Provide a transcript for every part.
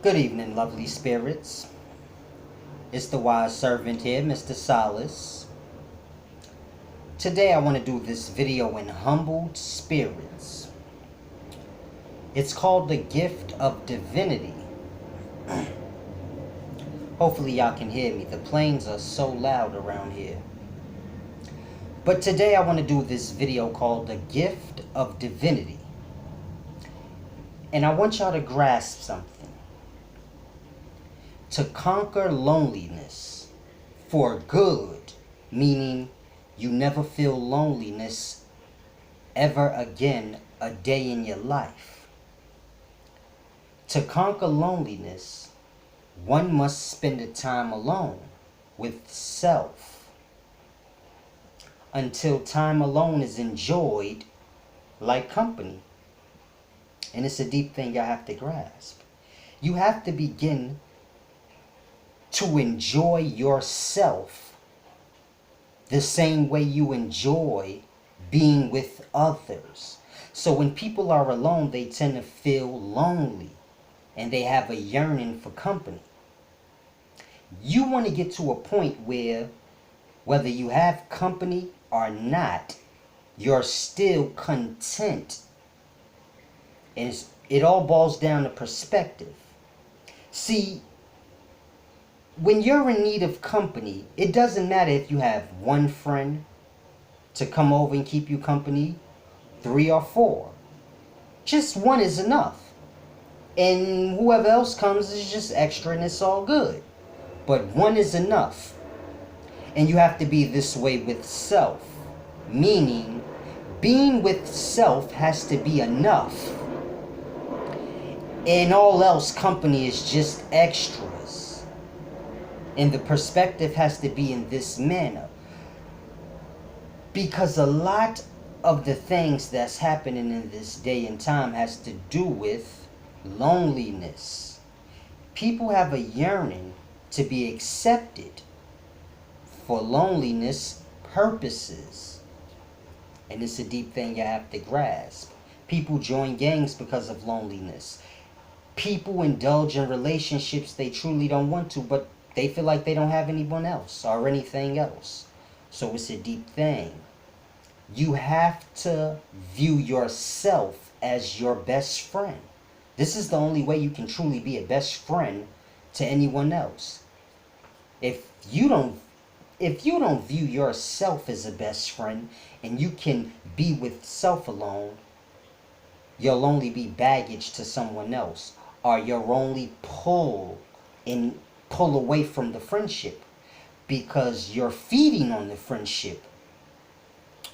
Good evening, lovely spirits. It's the wise servant here, Mr. Solace. Today I want to do this video in humbled spirits. It's called the gift of divinity. Hopefully y'all can hear me. The planes are so loud around here. But today I want to do this video called the gift of divinity. And I want y'all to grasp something. To conquer loneliness for good, meaning you never feel loneliness ever again a day in your life. To conquer loneliness, one must spend the time alone with self until time alone is enjoyed like company. And it's a deep thing y'all have to grasp. You have to begin to enjoy yourself the same way you enjoy being with others. So when people are alone, they tend to feel lonely and they have a yearning for company. You want to get to a point where whether you have company or not, you're still content. And it all boils down to perspective. See, when you're in need of company, it doesn't matter if you have one friend to come over and keep you company, 3 or 4. Just one is enough. And whoever else comes is just extra and it's all good. But one is enough. And you have to be this way with self. Meaning, being with self has to be enough. And all else company is just extras. And the perspective has to be in this manner. Because a lot of the things that's happening in this day and time has to do with loneliness. People have a yearning to be accepted for loneliness purposes. And it's a deep thing you have to grasp. People join gangs because of loneliness. People indulge in relationships they truly don't want to, but they feel like they don't have anyone else or anything else. So it's a deep thing. You have to view yourself as your best friend. This is the only way you can truly be a best friend to anyone else. If you don't view yourself as a best friend and you can be with self alone, you'll only be baggage to someone else, or you'll only pull away from the friendship because you're feeding on the friendship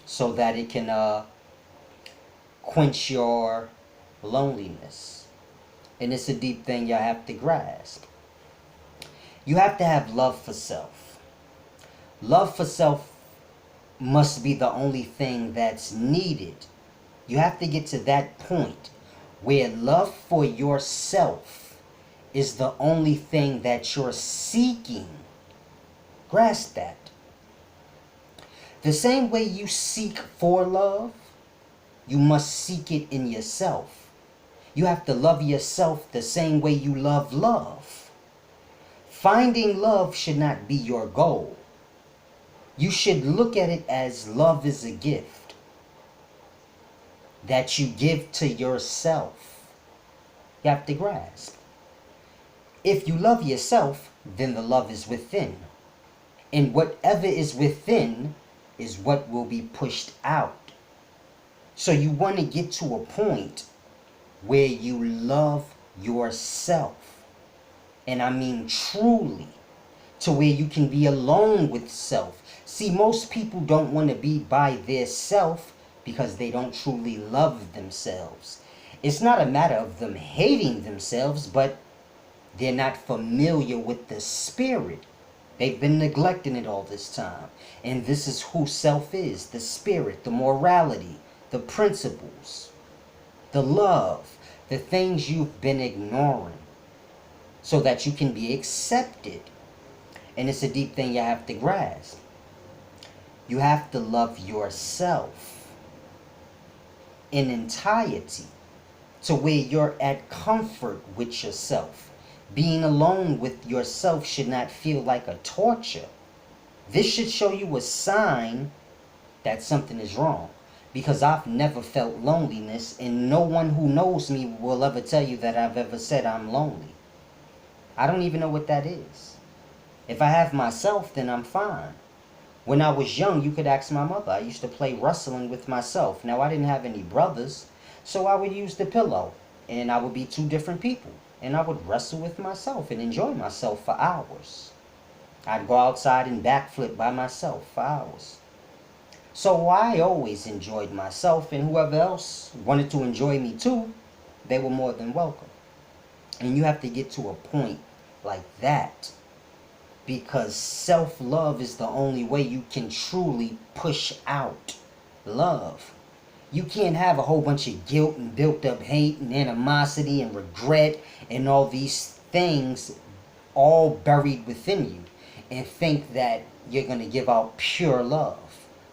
so that it can quench your loneliness. And it's a deep thing you have to grasp. You have to have love for self. Love for self must be the only thing that's needed. You have to get to that point where love for yourself is the only thing that you're seeking. Grasp that. The same way you seek for love, you must seek it in yourself. You have to love yourself the same way you love love. Finding love should not be your goal. You should look at it as love is a gift that you give to yourself. You have to grasp. If you love yourself, then the love is within. And whatever is within is what will be pushed out. So you want to get to a point where you love yourself. And I mean truly. To where you can be alone with self. See, most people don't want to be by their self because they don't truly love themselves. It's not a matter of them hating themselves, but they're not familiar with the spirit. They've been neglecting it all this time. And this is who self is. The spirit, the morality, the principles, the love, the things you've been ignoring so that you can be accepted. And it's a deep thing you have to grasp. You have to love yourself in entirety to where you're at comfort with yourself. Being alone with yourself should not feel like a torture. This should show you a sign that something is wrong. Because I've never felt loneliness, and no one who knows me will ever tell you that I've ever said I'm lonely. I don't even know what that is. If I have myself, then I'm fine. When I was young, you could ask my mother. I used to play wrestling with myself. Now, I didn't have any brothers, so I would use the pillow, and I would be two different people. And I would wrestle with myself and enjoy myself for hours. I'd go outside and backflip by myself for hours. So I always enjoyed myself, and whoever else wanted to enjoy me too, they were more than welcome. And you have to get to a point like that, because self-love is the only way you can truly push out love. You can't have a whole bunch of guilt and built up hate and animosity and regret and all these things all buried within you and think that you're going to give out pure love.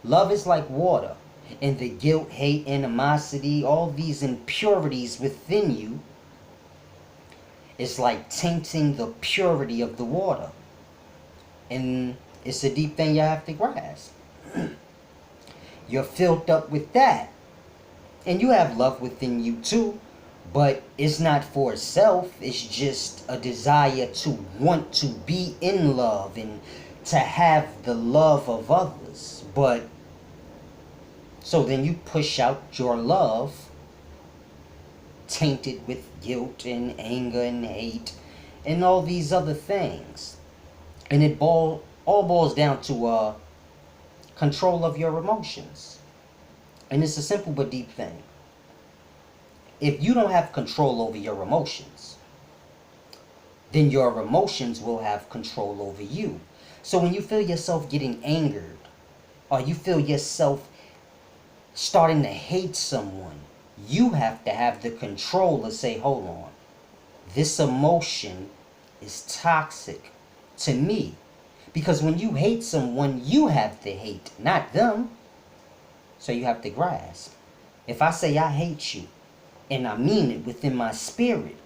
Love is like water, and the guilt, hate, animosity, all these impurities within you is like tainting the purity of the water. And it's a deep thing you have to grasp. You're filled up with that. And you have love within you too, but it's not for itself. It's just a desire to want to be in love and to have the love of others. But so then you push out your love tainted with guilt and anger and hate and all these other things. And it all boils down to control of your emotions. And it's a simple but deep thing. If you don't have control over your emotions, then your emotions will have control over you. So when you feel yourself getting angered, or you feel yourself starting to hate someone, you have to have the control to say, hold on, this emotion is toxic to me. Because when you hate someone, you have to hate, not them. So you have to grasp. If I say I hate you, and I mean it within my spirit,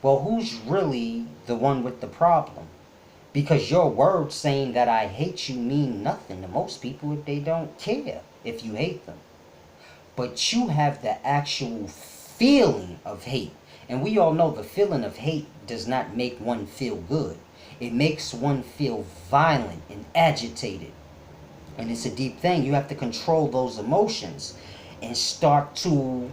well, who's really the one with the problem? Because your words saying that I hate you mean nothing to most people if they don't care if you hate them. But you have the actual feeling of hate. And we all know the feeling of hate does not make one feel good. It makes one feel violent and agitated. And it's a deep thing. You have to control those emotions and start to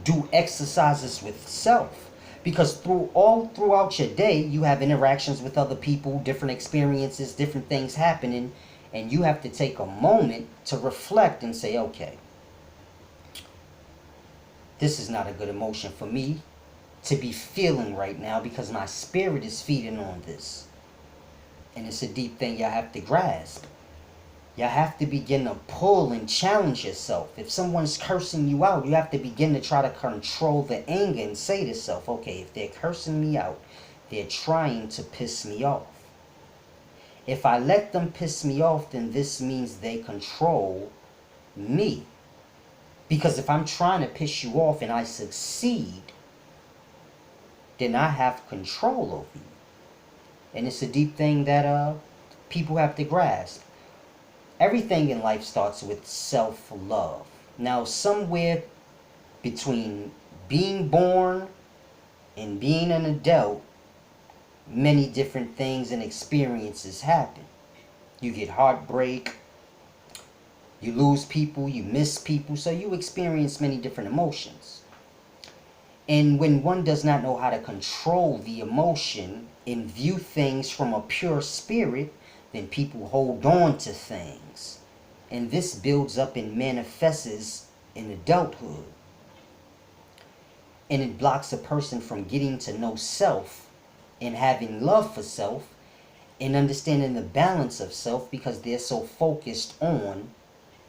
do exercises with self. Because throughout your day, you have interactions with other people, different experiences, different things happening. And you have to take a moment to reflect and say, okay, this is not a good emotion for me to be feeling right now because my spirit is feeding on this. And it's a deep thing y'all have to grasp. Y'all have to begin to pull and challenge yourself. If someone's cursing you out, you have to begin to try to control the anger and say to yourself, okay, if they're cursing me out, they're trying to piss me off. If I let them piss me off, then this means they control me. Because if I'm trying to piss you off and I succeed, then I have control over you. And it's a deep thing that people have to grasp. Everything in life starts with self-love. Now, somewhere between being born and being an adult, many different things and experiences happen. You get heartbreak, you lose people, you miss people, so you experience many different emotions. And when one does not know how to control the emotion and view things from a pure spirit, then people hold on to things. And this builds up and manifests in adulthood. And it blocks a person from getting to know self and having love for self and understanding the balance of self because they're so focused on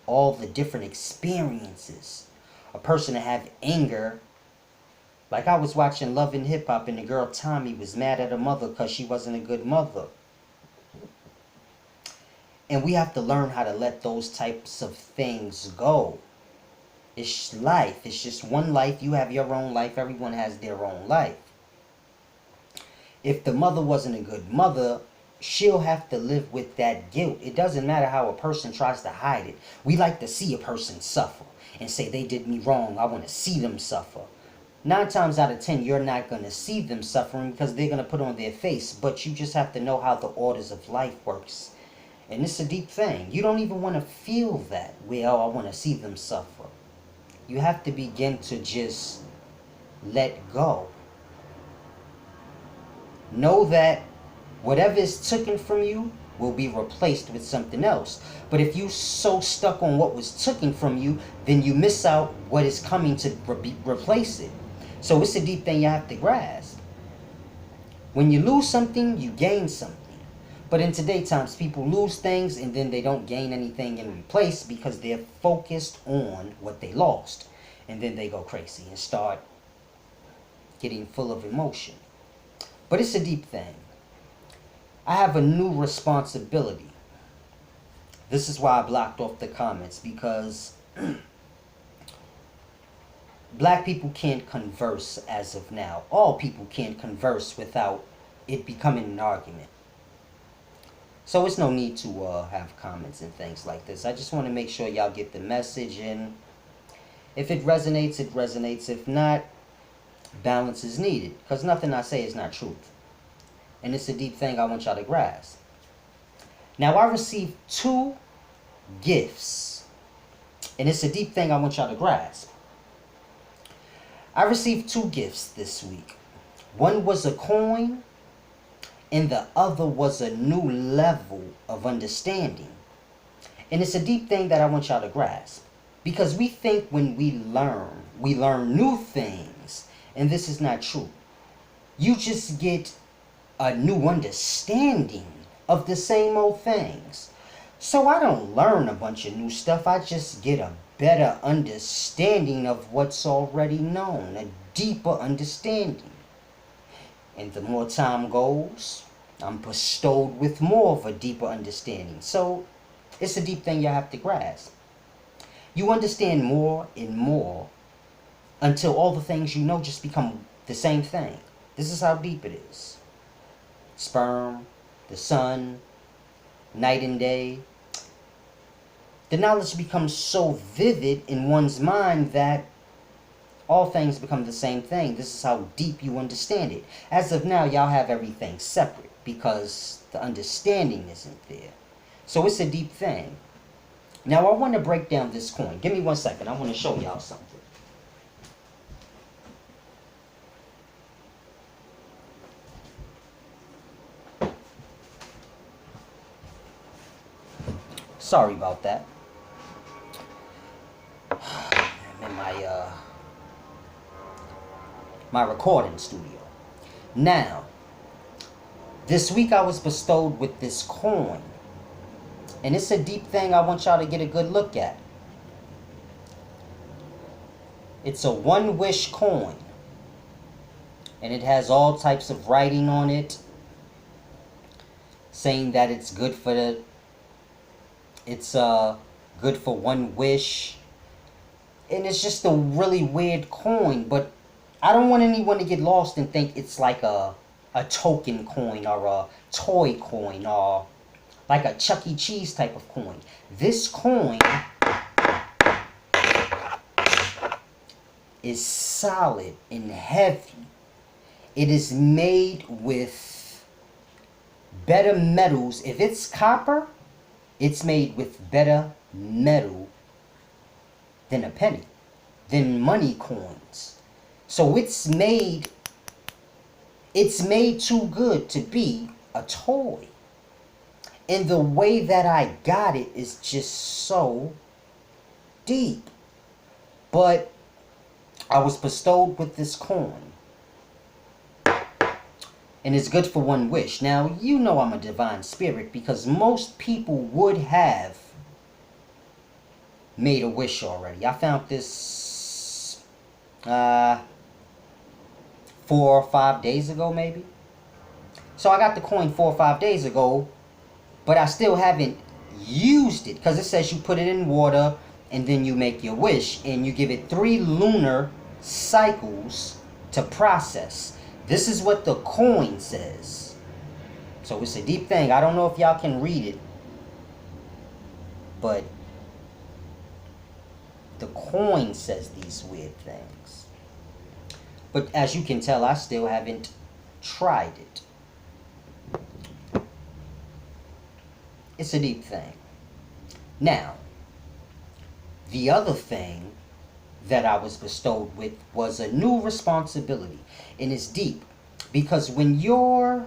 all the different experiences. A person to have anger. Like I was watching Love and Hip Hop and the girl Tommy was mad at her mother because she wasn't a good mother. And we have to learn how to let those types of things go. It's life. It's just one life. You have your own life. Everyone has their own life. If the mother wasn't a good mother, she'll have to live with that guilt. It doesn't matter how a person tries to hide it. We like to see a person suffer and say they did me wrong. I want to see them suffer. 9 times out of 10, you're not going to see them suffering because they're going to put on their face. But you just have to know how the orders of life works. And it's a deep thing. You don't even want to feel that, well, I want to see them suffer. You have to begin to just let go. Know that whatever is taken from you will be replaced with something else. But if you're so stuck on what was taken from you, then you miss out what is coming to replace it. So it's a deep thing you have to grasp. When you lose something, you gain something. But in today's times, people lose things and then they don't gain anything in replace because they're focused on what they lost. And then they go crazy and start getting full of emotion. But it's a deep thing. I have a new responsibility. This is why I blocked off the comments, because black people can't converse as of now. All people can't converse without it becoming an argument. So it's no need to have comments and things like this. I just want to make sure y'all get the message, and if it resonates, it resonates. If not, balance is needed, because nothing I say is not truth. And it's a deep thing I want y'all to grasp. Now, I received 2 gifts, and it's a deep thing I want y'all to grasp. I received 2 gifts this week. One was a coin, and the other was a new level of understanding. And it's a deep thing that I want y'all to grasp. Because we think when we learn new things, and this is not true. You just get a new understanding of the same old things. So I don't learn a bunch of new stuff, I just get a better understanding of what's already known, a deeper understanding. And the more time goes, I'm bestowed with more of a deeper understanding. So it's a deep thing you have to grasp. You understand more and more until all the things you know just become the same thing. This is how deep it is. Sperm, the sun, night and day. The knowledge becomes so vivid in one's mind that all things become the same thing. This is how deep you understand it. As of now, y'all have everything separate because the understanding isn't there. So it's a deep thing. Now I want to break down this coin. Give me 1 second. I want to show y'all something. Sorry about that. I'm in my recording studio. Now, this week I was bestowed with this coin. And it's a deep thing I want y'all to get a good look at. It's a one wish coin. And it has all types of writing on it, saying that it's good for good for one wish. And it's just a really weird coin, but I don't want anyone to get lost and think it's like a token coin or a toy coin or like a Chuck E. Cheese type of coin. This coin is solid and heavy. It is made with better metals. If it's copper, it's made with better metal than a penny, than money coins. So it's made too good to be a toy. And the way that I got it is just so deep. But I was bestowed with this coin. And it's good for one wish. Now, you know I'm a divine spirit because most people would have made a wish already. I found this 4 or 5 days ago, maybe. So I got the coin 4 or 5 days ago, but I still haven't used it because it says you put it in water and then you make your wish and you give it 3 lunar cycles to process. This is what the coin says. So it's a deep thing. I don't know if y'all can read it, but the coin says these weird things. But as you can tell, I still haven't tried it. It's a deep thing. Now, the other thing that I was bestowed with was a new responsibility. And it's deep. Because when you're,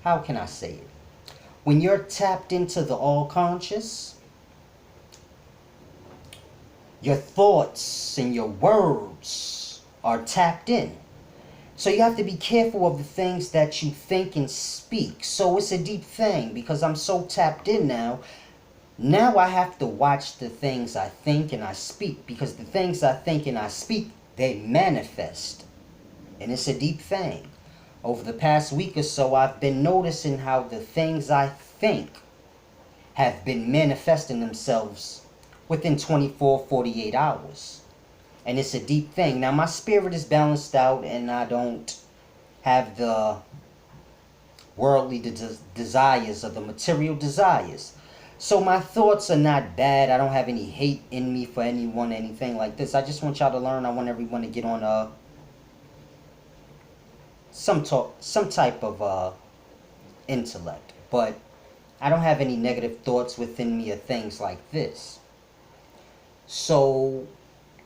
how can I say it? When you're tapped into the all-conscious, your thoughts and your words are tapped in. So you have to be careful of the things that you think and speak. So it's a deep thing because I'm so tapped in now. Now I have to watch the things I think and I speak, because the things I think and I speak, they manifest. And it's a deep thing. Over the past week or so, I've been noticing how the things I think have been manifesting themselves within 24, 48 hours. And it's a deep thing. Now my spirit is balanced out and I don't have the worldly desires or the material desires. So my thoughts are not bad. I don't have any hate in me for anyone, anything like this. I just want y'all to learn. I want everyone to get on some type of intellect. But I don't have any negative thoughts within me or things like this. So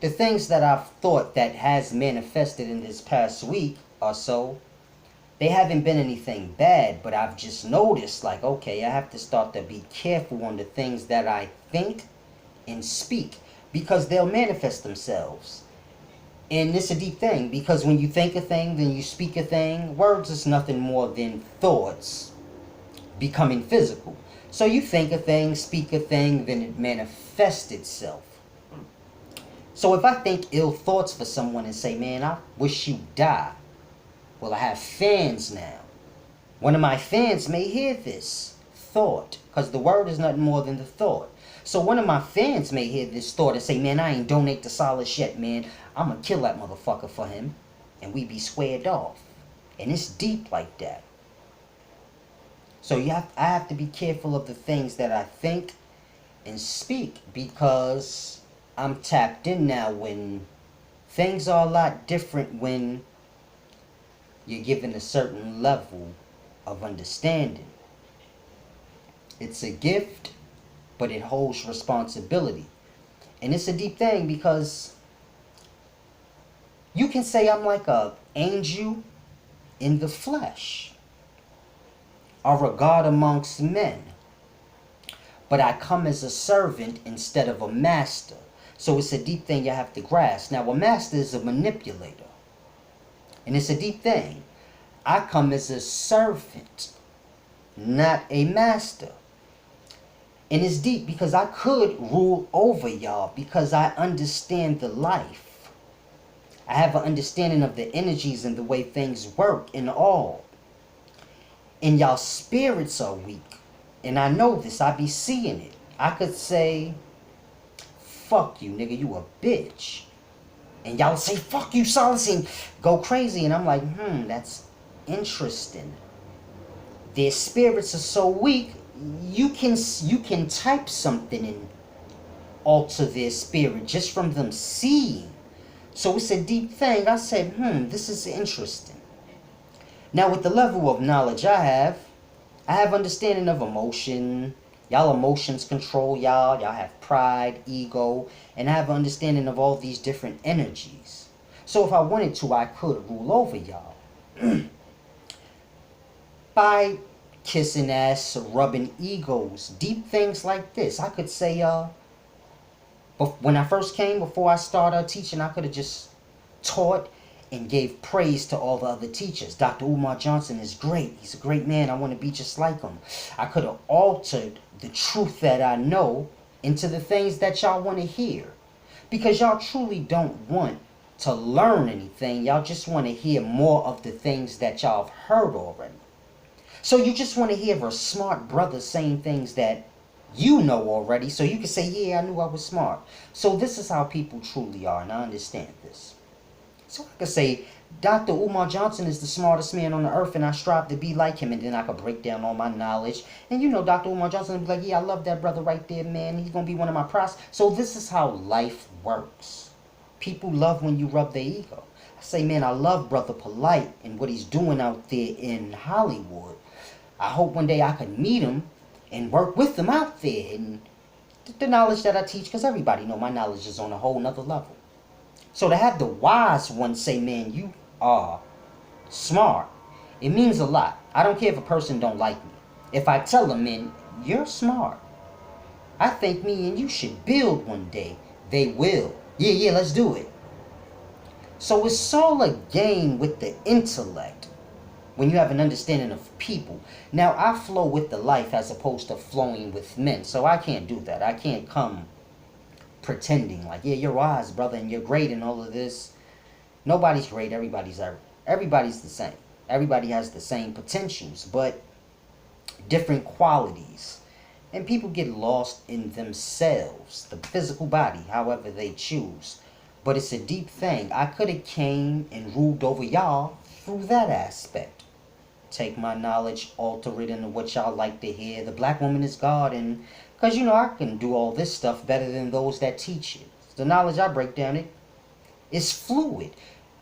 the things that I've thought that has manifested in this past week or so, they haven't been anything bad, but I've just noticed, like, okay, I have to start to be careful on the things that I think and speak, because they'll manifest themselves. And it's a deep thing, because when you think a thing, then you speak a thing. Words is nothing more than thoughts becoming physical. So you think a thing, speak a thing, then it manifests itself. So if I think ill thoughts for someone and say, man, I wish you die. Well, I have fans now. One of my fans may hear this thought, because the word is nothing more than the thought. So one of my fans may hear this thought and say, man, I ain't donate to Solace yet, man. I'm going to kill that motherfucker for him. And we be squared off. And it's deep like that. So I have to be careful of the things that I think and speak, because I'm tapped in now when things are a lot different when you're given a certain level of understanding. It's a gift, but it holds responsibility. And it's a deep thing, because you can say I'm like an angel in the flesh, or a God amongst men. But I come as a servant instead of a master. So it's a deep thing you have to grasp. Now, a master is a manipulator. And it's a deep thing. I come as a servant, not a master. And it's deep because I could rule over y'all, because I understand the life. I have an understanding of the energies and the way things work and all. And y'all spirits are weak. And I know this. I be seeing it. I could say, fuck you, nigga, you a bitch. And y'all say, fuck you, Solace, and go crazy. And I'm like, that's interesting. Their spirits are so weak, you can type something and alter their spirit just from them seeing. So it's a deep thing. I said, this is interesting. Now with the level of knowledge I have understanding of emotion. Y'all emotions control y'all. Y'all have pride, ego, and I have understanding of all these different energies. So if I wanted to, I could rule over y'all. By kissing ass, rubbing egos, deep things like this. I could say, but when I first came, before I started teaching, I could have just taught and gave praise to all the other teachers. Dr. Umar Johnson is great. He's a great man. I want to be just like him. I could have altered the truth that I know into the things that y'all want to hear. Because y'all truly don't want to learn anything. Y'all just want to hear more of the things that y'all have heard already. So you just want to hear a smart brother saying things that you know already, so you can say, yeah, I knew I was smart. So this is how people truly are, and I understand this. So I could say, Dr. Umar Johnson is the smartest man on the earth, and I strive to be like him. And then I could break down all my knowledge. And you know, Dr. Umar Johnson would be like, yeah, I love that brother right there, man. He's going to be one of my pros. So this is how life works. People love when you rub their ego. I say, man, I love Brother Polite and what he's doing out there in Hollywood. I hope one day I can meet him and work with him out there. And the knowledge that I teach, because everybody know my knowledge is on a whole nother level. So to have the wise one say, man, you are smart, it means a lot. I don't care if a person don't like me. If I tell them, man, you're smart, I think me and you should build one day, they will. Yeah, let's do it. So it's all a game with the intellect when you have an understanding of people. Now, I flow with the life as opposed to flowing with men, so I can't do that. I can't come pretending like, yeah, you're wise, brother, and you're great and all of this. Nobody's great. Everybody's the same. Everybody has the same potentials, but different qualities. And people get lost in themselves, the physical body, however they choose. But it's a deep thing. I could have came and ruled over y'all through that aspect. Take my knowledge, alter it into what y'all like to hear. The black woman is God, and because, you know, I can do all this stuff better than those that teach it. The knowledge I break down, it is fluid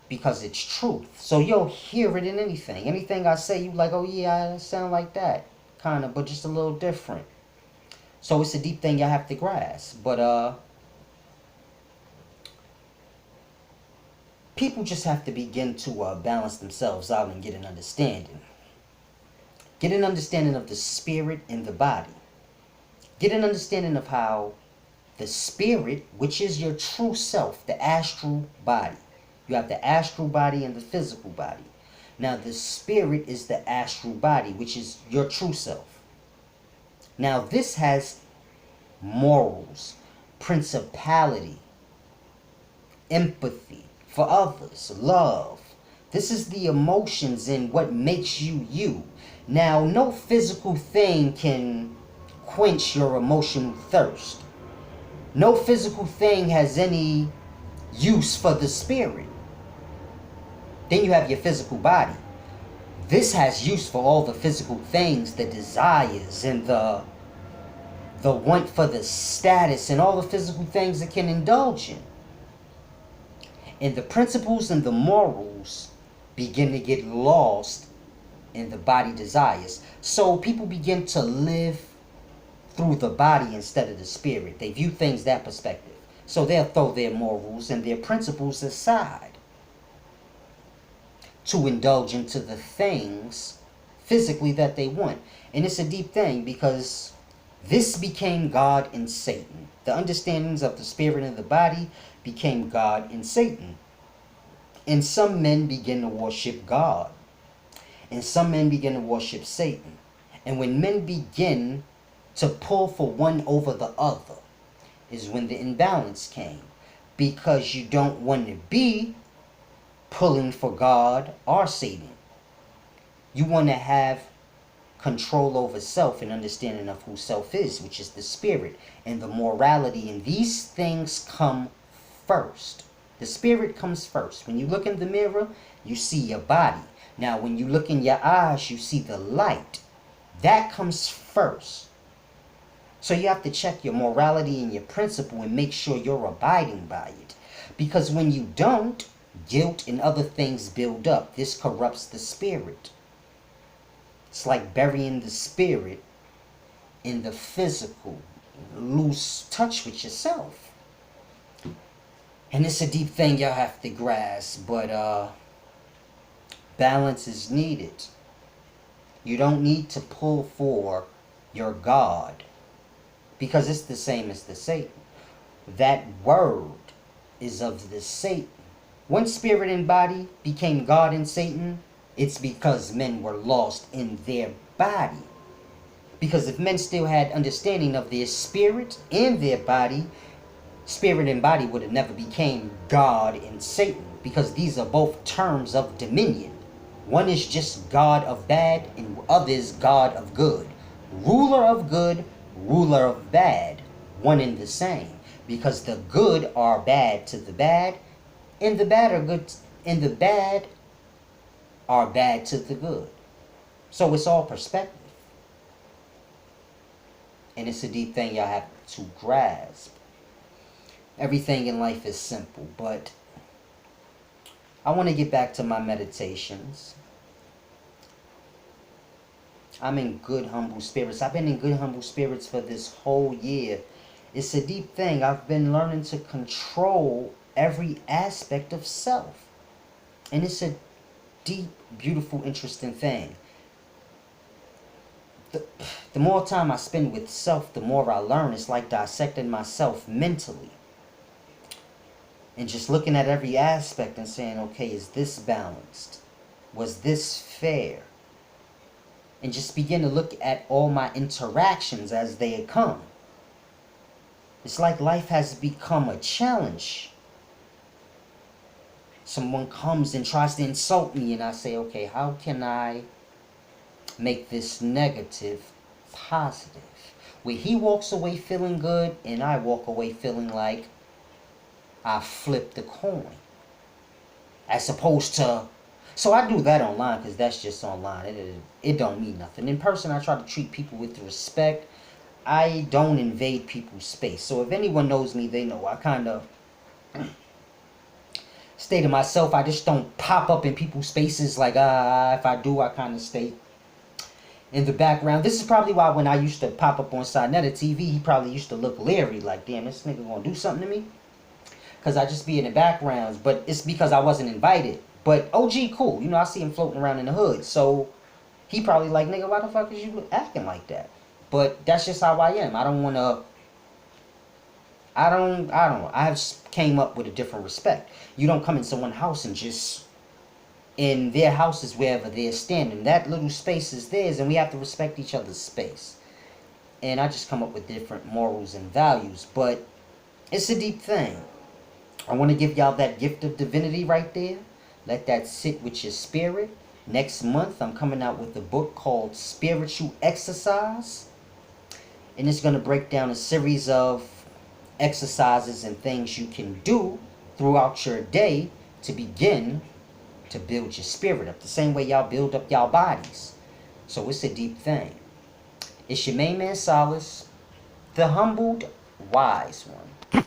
because it's truth. So you'll hear it in anything. Anything I say, you like, oh yeah, I sound like that. Kind of, but just a little different. So it's a deep thing you have to grasp. But people just have to begin to balance themselves out and get an understanding. Get an understanding of the spirit and the body. Get an understanding of how the spirit, which is your true self, the astral body. You have the astral body and the physical body. Now the spirit is the astral body, which is your true self. Now this has morals, principality, empathy for others, love. This is the emotions and what makes you you. Now no physical thing can quench your emotional thirst. No physical thing has any use for the spirit. Then you have your physical body. This has use for all the physical things, the desires and the want for the status and all the physical things it can indulge in. And the principles and the morals begin to get lost in the body desires. So people begin to live through the body instead of the spirit. They view things that perspective. So they'll throw their morals and their principles aside to indulge into the things physically that they want. And it's a deep thing because this became God and Satan. The understandings of the spirit and the body became God and Satan. And some men begin to worship God. And some men begin to worship Satan. And when men begin to pull for one over the other is when the imbalance came. Because you don't want to be pulling for God or Satan. You want to have control over self and understanding of who self is, which is the spirit and the morality. And these things come first. The spirit comes first. When you look in the mirror, you see your body. Now, when you look in your eyes, you see the light. That comes first. So you have to check your morality and your principle and make sure you're abiding by it. Because when you don't, guilt and other things build up. This corrupts the spirit. It's like burying the spirit in the physical. Lose touch with yourself. And it's a deep thing y'all have to grasp. But balance is needed. You don't need to pull for your God. Because it's the same as the Satan. That word is of the Satan. When spirit and body became God and Satan, it's because men were lost in their body. Because if men still had understanding of their spirit and their body, spirit and body would have never became God and Satan. Because these are both terms of dominion. One is just God of bad and other is God of good. Ruler of good, ruler of bad, one and the same. Because the good are bad to the bad, and the bad are good and the bad are bad to the good. So it's all perspective. And it's a deep thing y'all have to grasp. Everything in life is simple, but I want to get back to my meditations. I'm in good, humble spirits. I've been in good, humble spirits for this whole year. It's a deep thing. I've been learning to control every aspect of self. And it's a deep, beautiful, interesting thing. The more time I spend with self, the more I learn. It's like dissecting myself mentally. And just looking at every aspect and saying, okay, is this balanced? Was this fair? And just begin to look at all my interactions as they come. It's like life has become a challenge. Someone comes and tries to insult me, and I say, okay, how can I make this negative positive? Where he walks away feeling good, and I walk away feeling like I flipped the coin. As opposed to, so I do that online because that's just online. It don't mean nothing. In person, I try to treat people with respect. I don't invade people's space. So if anyone knows me, they know I kind of stay to myself. I just don't pop up in people's spaces like, if I do, I kind of stay in the background. This is probably why when I used to pop up on Sinetta TV, he probably used to look leery, like, damn, this nigga gonna do something to me? Because I just be in the backgrounds, but it's because I wasn't invited. But OG cool, I see him floating around in the hood, so he probably like, nigga, why the fuck is you acting like that? But that's just how I am. I don't want to, I have came up with a different respect. You don't come in someone's house and just, in their houses, wherever they're standing, that little space is theirs, and we have to respect each other's space. And I just come up with different morals and values, but it's a deep thing. I want to give y'all that gift of divinity right there. Let that sit with your spirit. Next month, I'm coming out with a book called Spiritual Exercise. And it's going to break down a series of exercises and things you can do throughout your day to begin to build your spirit up. The same way y'all build up y'all bodies. So it's a deep thing. It's your main man, Solace, the humbled, wise one.